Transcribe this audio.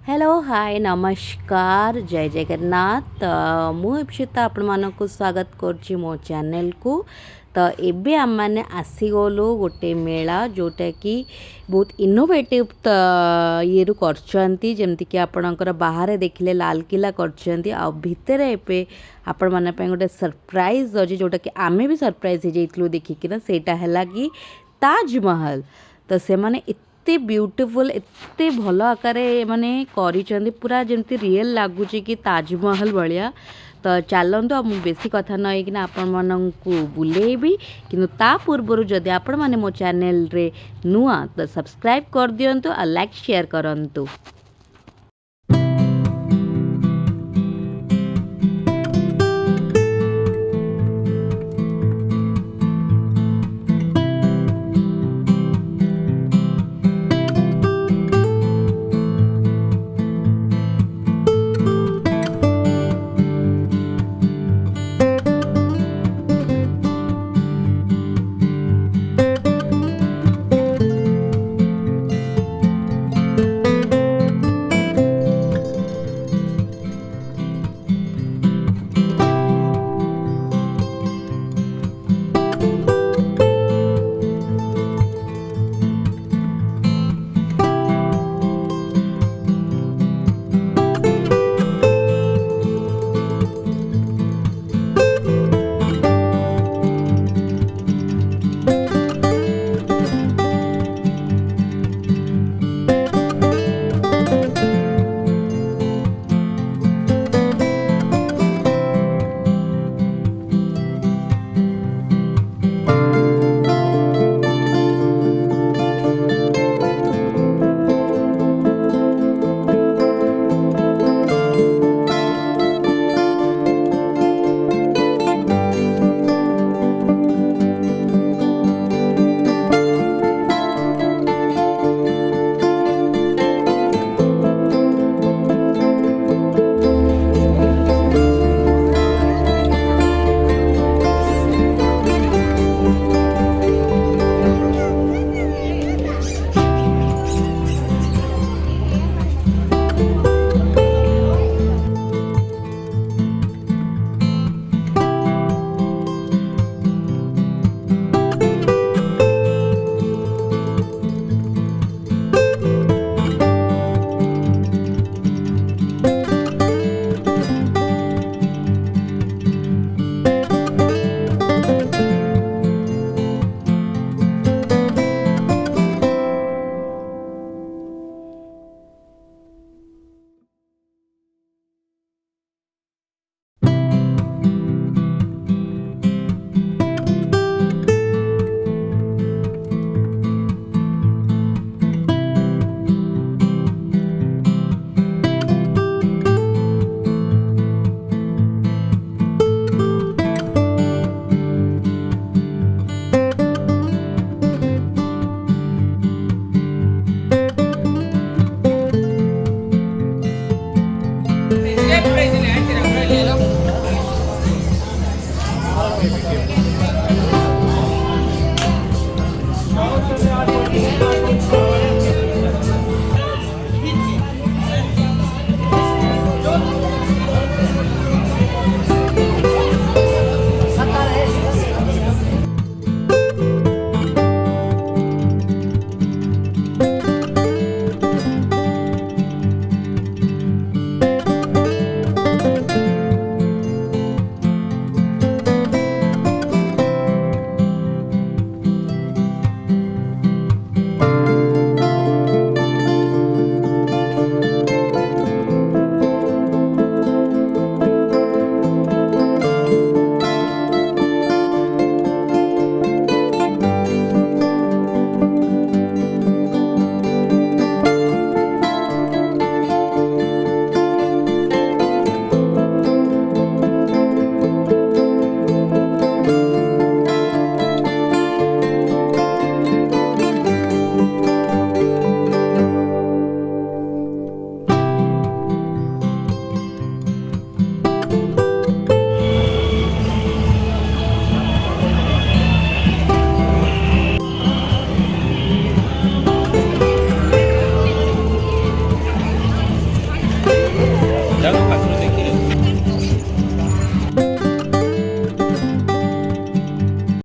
Hello hi नमस्कार जय जगन्नाथ मु इप्सिता आपण मानक स्वागत करछि मो चैनल को। तो एबे आम मैंने आसीगलु गोटे मेला जोटा कि बहुत इनोवेटिव ये करछंती जेमति कि आपणकर बाहर देखिले लाल किला करछंती आ भितर एबे आपण माने पे गोटे सरप्राइज अछि जोटा कि आमे भी सरप्राइज हो जाइतलु देखिकिना सेटा हैला कि ताजमहल। तो से माने एते ब्यूटीफुल एते भल आकार माने करिसेंती पूरा जेमती रियल लागुची कि ताजमहल भलिया। तो चलतु मु बेसी कथा नई कि आपण माननकु बुलेबी किंतु ता पूर्व जदि आपण माने मो चैनल रे नुआ तो सब्सक्राइब कर दियंतु आ लाइक शेयर करंतु।